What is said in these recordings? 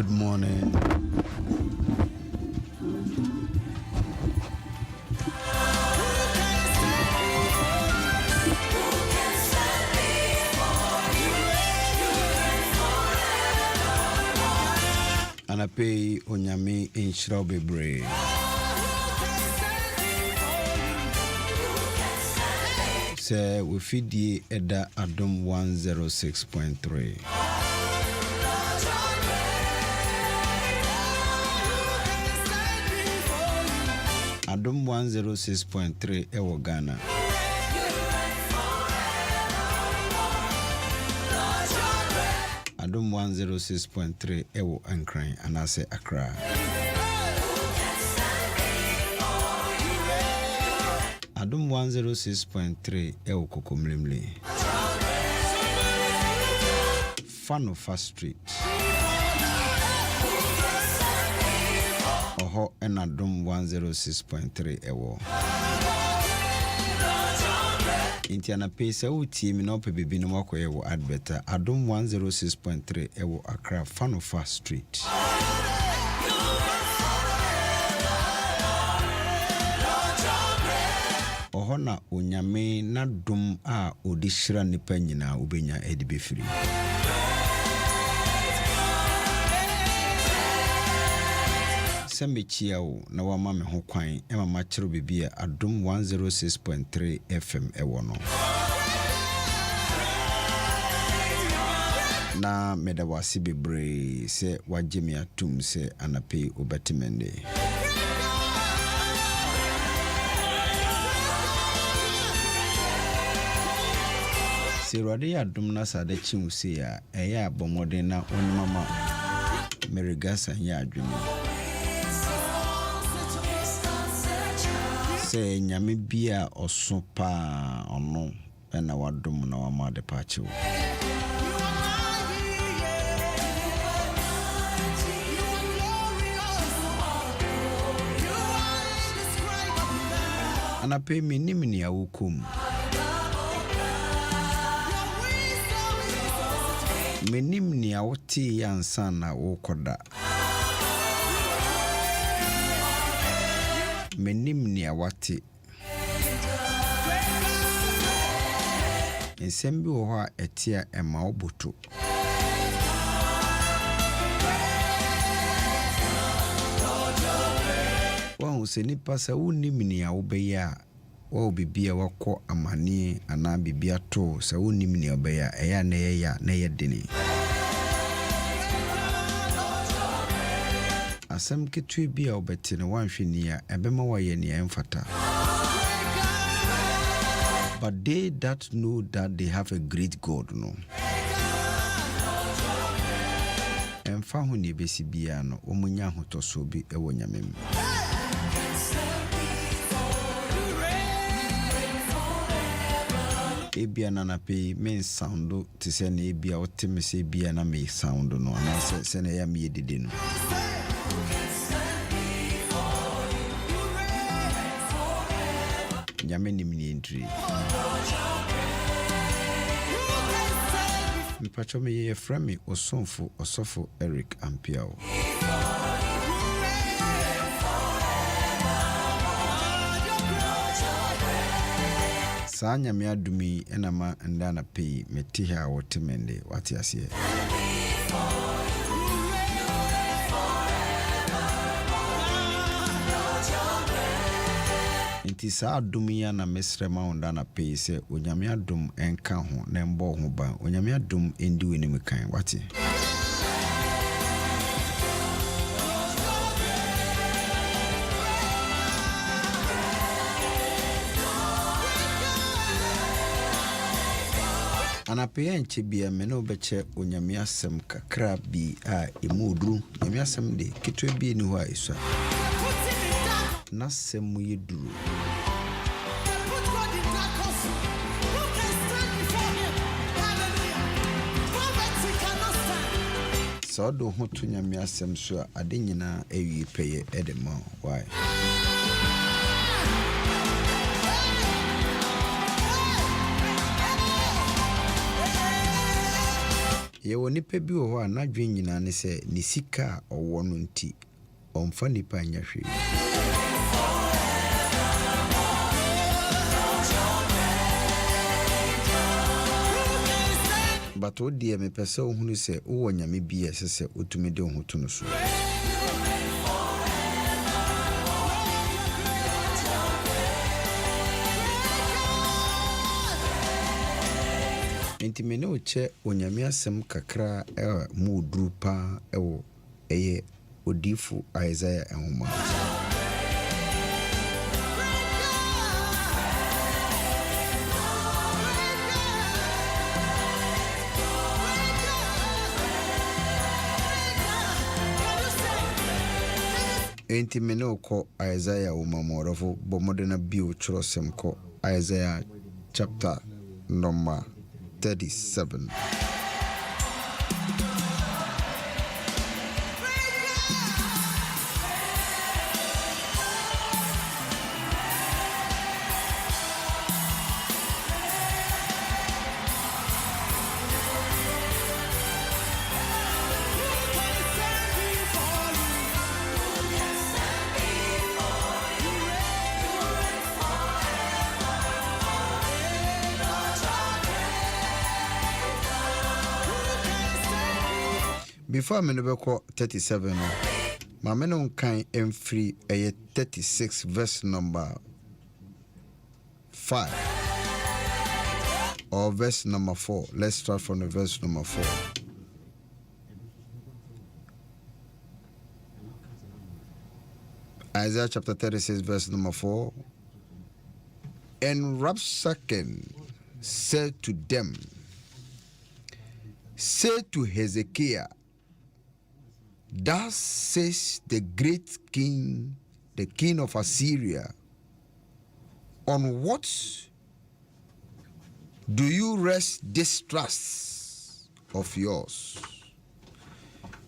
Good morning. Anape onyame enshira bebre. Say we feed ye eda Adom 106.3. Adom 106.3 ewo Ghana. Adom 106.3 ewo Ankran anase Accra. Adom 106.3 ewo Kokomlemle. Fanofa Street. Oho en Adom 106.3 ewo. Intiana pesa uti mi no pe bibi no mako ewo adverta Adom 106.3 ewo Accra Fanofa Street. Oho na onyame na dum a odishira nipa nyina ubenya edibefiri. Sembechiao na wama me ho kwan ema machiro bibia Adom 106.3 FM ewo no. Na medawasi bebre se wajemi atum se anape obetimende. Sirwade Adom na sade chimusi ya eya bomode na onimama merigasa nya adwene. Se nyame bia osopa ono na wadom na wamade pacho. Anape minimini ya hukum. Menimni ya oti ya nsana wokoda. Menimni ya wati. Nsembi woha etia ema obutu. Wahu se nipa sa unimni ya ubeya. Wa bibia wako amani ana bibia to sa unimni ya ubeya. Eya neye dini. Asem ketwe bia obeti ne wanhwini ya ebema waye ne emfata. But they that know that they have a great God no. Emfa hu ne besi bia no omunya hotoso bi ewo nyamem. Ebia na pe men sound to say na ebia otemese bia na me sound no ana se na ya me yedide no. Nyame ni mini entry. Mipacho me ye frame osonfo osofo Eric Ampiaw. Sa nyame adumi enama ndana pay metiha wotemende wati asiye. Inti sa adumi ya na mesrema ondana pay se onyame adum enka ho na mbo ho ba onyame adum endi weni mekan wati. Anapeya nchibia mene obeche onyame asem kakra bi a emudru onyame asem de kitwe bi ni ho a iswa na semu yeduru so do ho to nyame asem so ade nyina ewie peye edema why ye woni pa bi wo ho na dwen nyina ne se ne sika owo no nti omfa nipa anya hwe but o die me pese ohunu se wo nyame bi esese otumi de ho to no so enti me ne o che onyame asem kakra mu duru pa ewo eye odifu Isaiah enhoma enti me ne o ko Isaiah umamorofo bomodena bio churosem ko Isaiah chapter number 37. Before me no 37 ma me no kan emfiri 36 verse number 5 or verse number 4. Let's start from the verse number 4. Isaiah chapter 36 verse number 4. And Rabshakeh said to them, say to Hezekiah, thus says the great king, the king of Assyria, on what do you rest this trust of yours?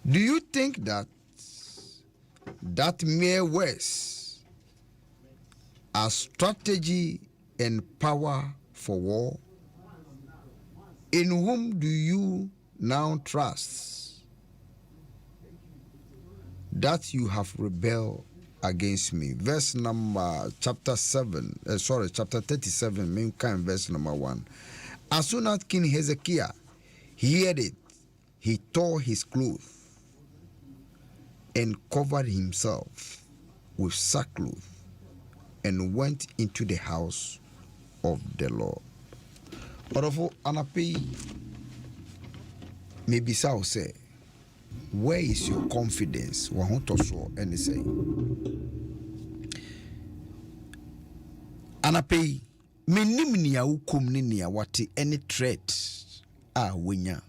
Do you think that mere words are strategy and power for war? In whom do you now trust that you have rebelled against me? Verse number chapter 37, main kind verse number 1. As soon as King Hezekiah heard it, he tore his clothes and covered himself with sackcloth and went into the house of the Lord. Orofo anapi maybe sao say, where is your confidence? Wahontoso and say anapi menim nia ukum ni nia wati any threat wenya.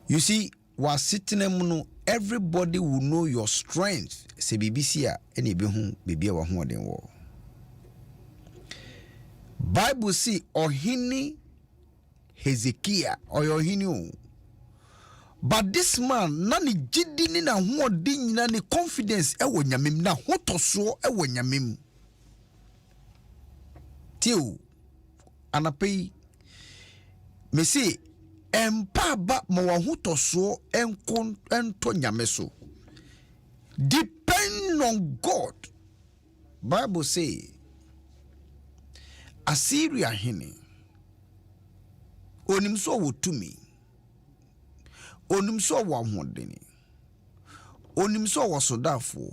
You see, while sitting no, everybody will know your strength. Se BBC any behu bibia wa ho den wo. Bible see ohini Hezekiah or ohini. But this man nani jidi ni na ho den na ni confidence ewo nyamem na hotoso ewo nyamem. Tiu anapei me see empa ba ma wa hotoso enkon ento nyame so. Depend on God. Bible say Assyria hene onimso wotumi onimso wa hodeni onimso wa sodafo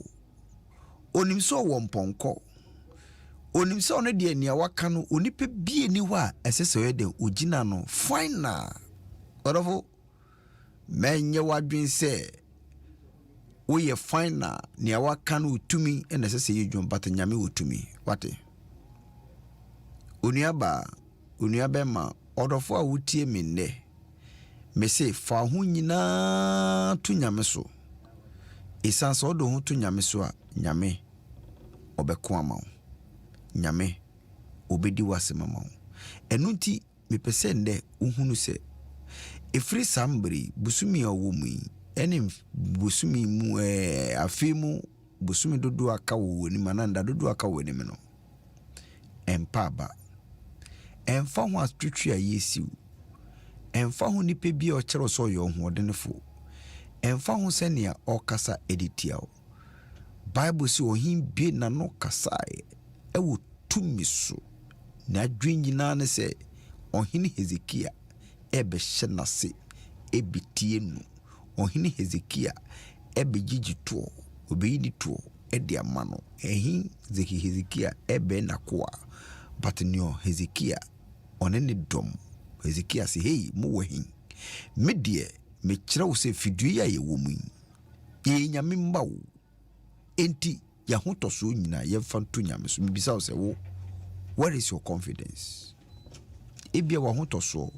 onimso wa mponko onimso ne de ania waka no onipe bie ni wa esese we de ogina no final orofo menye wadwen se we ye final ni waka no otumi ene esese ye dwom but nyame otumi wate Uniabema, orofo a wutie me nne. Me se fa ho nyina to nyame so. Esan so do ho to nyame so a nyame obeko ama wo. Nyame obedi wasema ma wo. Enu nti me pese nde uhunu se efri sambri busumi owo mu yi ene busumi mu afemu busumi dodo aka wo ni mananda dodo aka wo ni me no. Empaba Emfa ho astretwa yesiu Emfa ho nipa bi o kyerɛ so yo ho odenefo. Emfa ho sɛnea ɔkasa editiaw. Bible si ohin bie na no kasae ɛwɔ tumi so. Na adwen nyina ne sɛ ɔhene Hezekia ɛbɛhyɛ nase ebitie no. Ɔhene Hezekia ɛbɛgyigyi to obɛyi to ɛde ama no. Ɛhin Hezekia ɛbɛ nakoa. But neo Hezekia ɔne ne dom. Hezekia say hey mo wahin. Me de me kyerɛ wo sɛ fidue ya ye wo mu. Ye nyame mba wo. Enti ya ho toso nyina ye fa nto nyame so. Me bisa wo sɛ wo, where is your confidence? Ebia wa ho toso.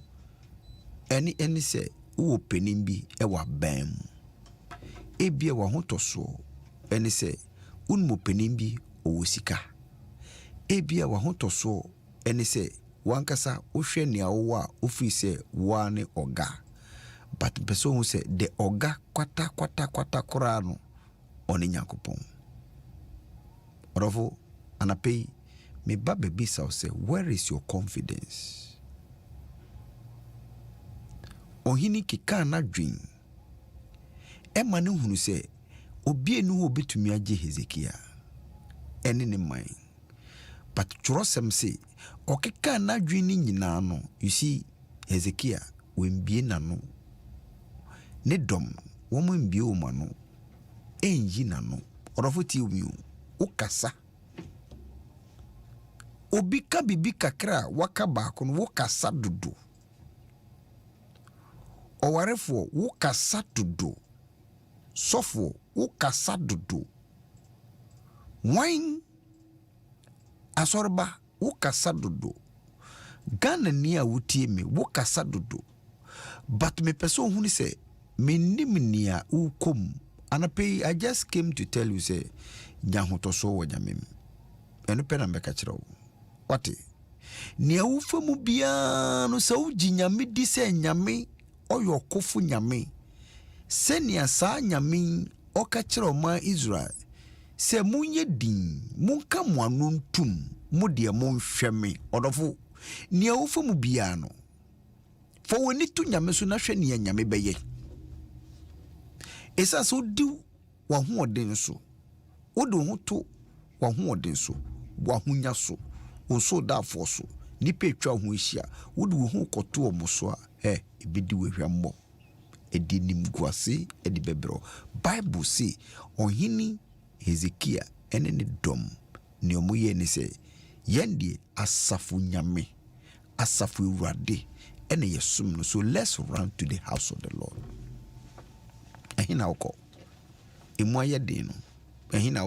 Eni sɛ wo penim bi e wa bam. Ebia wa ho toso. Eni sɛ unmo penim bi o sika. Ebia wa ho toso. Eni sɛ wankasa ohwe nea wo a ofiri sɛ wa ne oga. But person who say the oga kwata kora no oni Nyankopɔn. Orofo anapei me ba baby say where is your confidence? Ohini kika na dwen. Ema ne hunu sɛ obi enu obetumi agye Hezekia. Ene ne man. But twerɛsɛm sɛ okeka na dwen ni nyina no. You see Hezekia wembie na no. Ne dom womo mbie o mano enyi na no. Orofo ti omi o kasa. Obi ka bibi kakra waka baako no wo kasa dodo. Owarefo wo kasa dodo. Sofo wo kasa dodo. Wine asorba wo kasa dodo. Ghana ni a wutie me wo kasa dodo. But me person huni se menimnia ukom anapei. I just came to tell you say nyahotoso wo nyamem. Eno pe na mbeka kyerɛ wo. Wate nia ufa mu bia no sa uji nyame di se nyame oyo kofu nyame. Se nia sa nyame oka kyerɛ ma Israel se munye din munka mo anu ntum mo de mo nhweme. Odofo nia ufa mu bia no fo woni tu nyame so na hwɛ nia nyame bɛyɛ. Esa so di wa ho oden so. Wodo ho to wa ho oden so. Wa hunya so. Onso da fo so. Nipa etwa ho ehia. Wodo ho koto omo so a ebedi wehwambo. Edi nimguase edi bebro. Bible say ohini Hezekia ene ne dom ne omoye ne se yende asafu nyame. Asafu urade ene yesum no. So let's run to the house of the Lord. Ehina uko emu aye de no. Ehina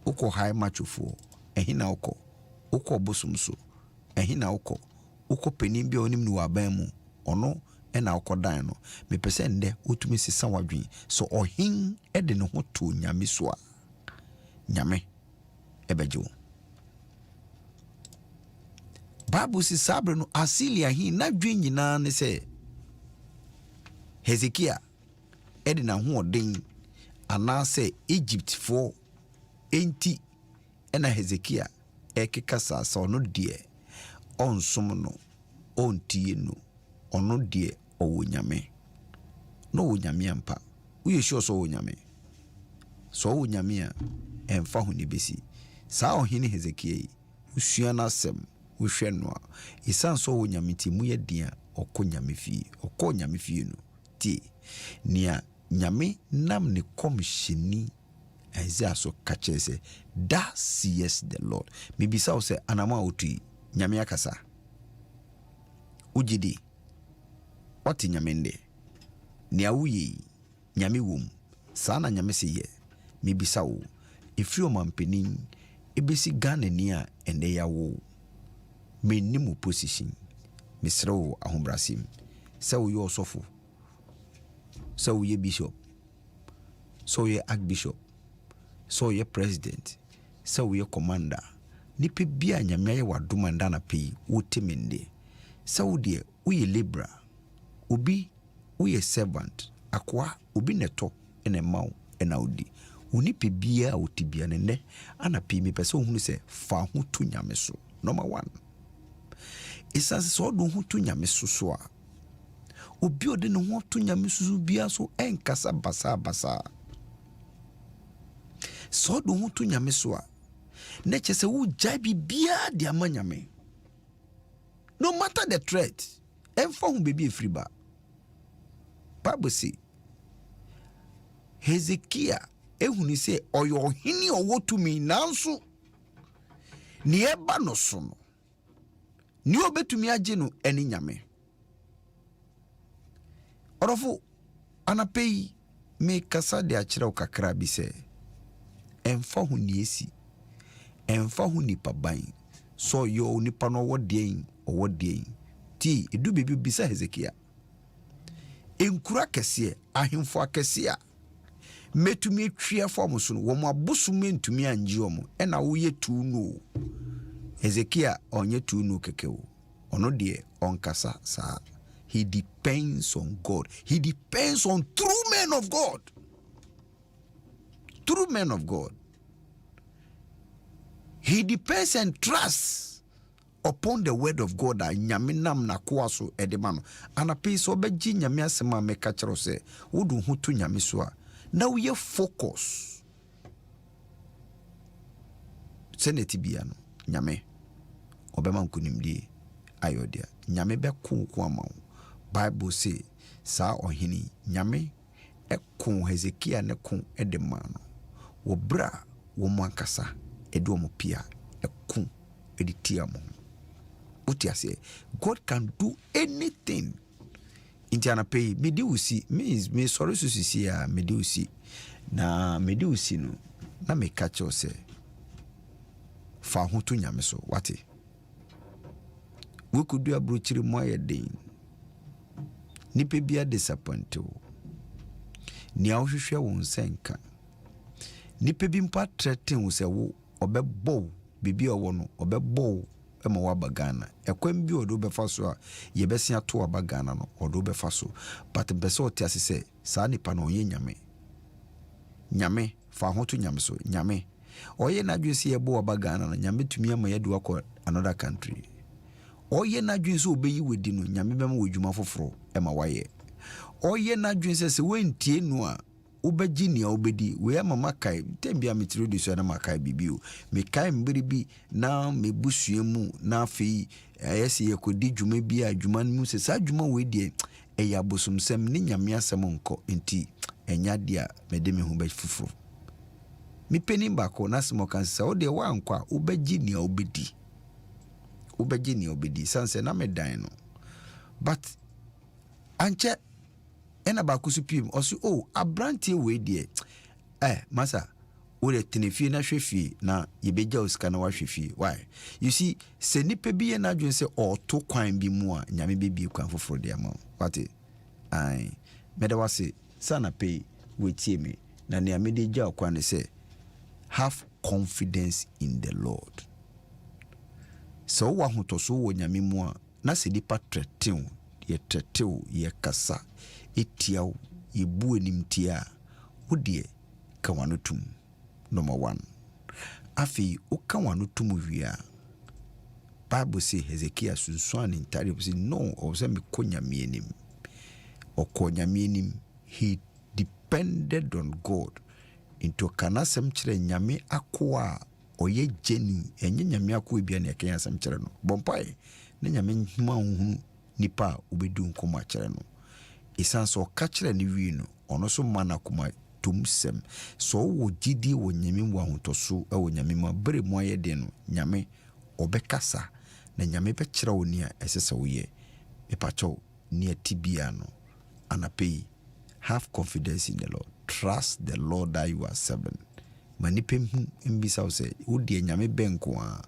uko high machofo. Ehina uko bosom so. Ehina uko penim bia onim no aban mu ono ena uko dan no. Me pese nde utumi sesa wadwen so ohin ede ne ho to nyame so a nyame ebeje wo. Bible si sabre no asilia hin na dwen nyina ne se Hezekia edi na ho odin anase Egypt for enti ena Hezekia ekeka sasa ono die onsom no ontie no ono die owo nyame no wo nyame ampa uye sure so wo nyame so wo nyame a emfa ho ni besi saa ohene Hezekia yi usua na asem wohwe no a isan so wo nyame ti mu ye dia okɔ nyame fie no ti nia nyame nam ne komshini Isaiah so kache se da says the Lord. Mibisa se anama otui nyame akasa. Ujidi wati nyamende ni awuyi nyame wom sana nyame se ye. Mibisa wo ifri o mampenin ebesi Ghana ni a ende ya wo menimu position misre wo ahombrasim se wo yo osofo se wo ye bishop so ye archbishop so ye president so ye commander nipe bia nyame aye wadoma ndana pei wotemende so de uye libra obi uye servant akwa obi neto ene maw ena odi unipe bia otibia ne ana pei me pese ohunu se fa ho to nyame so. Number 1 isase so do ho to nyame so so a obi ode ne ho to nyame susu bia so enkasa basa so do ho to nyame so a na chese wo jai bibia de ama nyame no matter the threat emfa hu bebi efriba Bible say Hezekiah ehuni se oyo hini owotumi nanso ni eba no so no ni obetumi age no eni nyame orofo anapei me kasa de akira kakra bi se emfa hu ni esi emfa hu ni paban so yo nipa no wodien ti edu bebi bisa Hezekiah enkura kese ahemfo akese a metumi twa form so no wo mo abosume ntumi anje omo ena wo ye tu no Hezekiah onye tu no keke wo ono de onkasa sa. He depends on God. He depends on true men of God. True men of God. He depends and trusts upon the word of God. Nyame nam na kwaso edemano. Anape so beji nyame asema meka kyerɛ sɛ wodu hu to nyame so a na wo ye focus. Seneti bia no nyame obema nkunimdie ayodia. Nyame be ko ama wo. Bible say sa ohini nyame ekon Hezekiah ne kon edemano. Wo bra wo mwankasa edu omo pia ekon editia mo. Utiase God can do anything. Intiana pay medi usi me sorry susisi ya medi usi na medi usi no na me catch ose fa ho to nyame so wate we could do abrochiri moye den nipa bia disappoint o ni a wohwehwe wo nsenka nipa bi mpa threaten wo se wo obebo bibi owo no obebo ema wabagana ekwem bi odo befa so a yebesia to wabagana no odo befa so but beso ti asese sa nipa no onye nyame fa ho to nyame so nyame oye na dwese yebo wabagana no nyame tumi ama yedu akọ another country oye na dwese obeyi wedi no nyame bema wodwuma foforo ema waye oye na dwese se wentie nu a ubeji ni obedi we mama kai tembia metiri so na makai bibio me kai mbiribi na mebusuemu na afei ayese yekodi dwuma bi a dwuma mu se sa dwuma we die eya bosomsem ni nyame asem nko enti enya dia mede me hu ba fufuro mi peni bako na simo kan se o de wa nkwa ubeji ni obedi sanse na me dan no but anche ena ba kusupim osi abrantie we die masa o de tenefie na hwefie na yebeja osika na wahwefie why you see se nipa bi na adwen se to kwan bi mu a nyame bebi kwan foforo de ama wate meda wase sana pay we tie me na ne amede ja kwan se have confidence in the Lord. So wa hotoso wo nyame mu a na se nipa tretew ye kasa etiaw yebu animtia wodie ka wanotum. Number 1 afi uka wanotum wia Bible say Hezekiah sunsuan intare say no o say me konyame enim okonyame enim. He depended on God into kanasem kire nyame akoa oye genu enye nyame akoa bia na ekenya asem kire no bompai na nyame nhima hu nipa obedu nkoma kire no isanso ka kire ni wi no ono so mana kuma tumsem so wo gidi wo nyame wo ahotoso wo nyame ma bere mo aye de no nyame obekasa na nyame be kire wo ni a esese wo ye epacho ni atibia no anapei. Have confidence in the Lord. Trust the Lord that you are serving. Manipem mbisa say wodi nyame benko a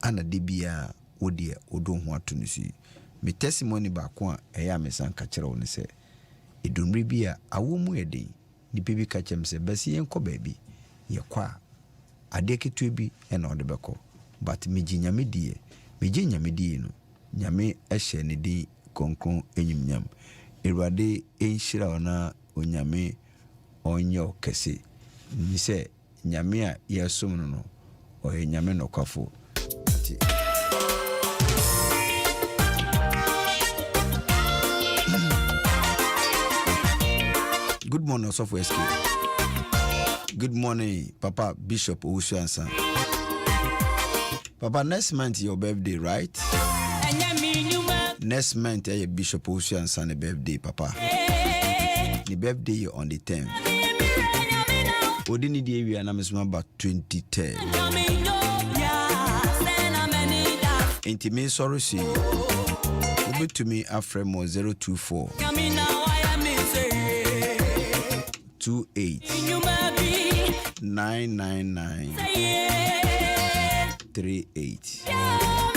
ana de bia wodi odo ho atonusi. Me testimony ba ko a eya me san ka kire woni say edumri bia awomu eden ni bebi ka chem say basi yenko baabi ye kwa ade ketu bi e na ode beko but meji nyame die no nyame ehye ne di konkron enyimnyam Erade enshira ona onyame onyo kese ni se nyame a yesom no o nyame no kwafo Good morning, Osofo SK. Good morning, Papa Bishop Owusu. Papa, next month your birthday, right? Next month your Bishop Owusu birthday, Papa. The birthday on the 10th. Odini di we anamesuma about 2010. Intimate sorry see. Obi to me after mo 024 28 999 38.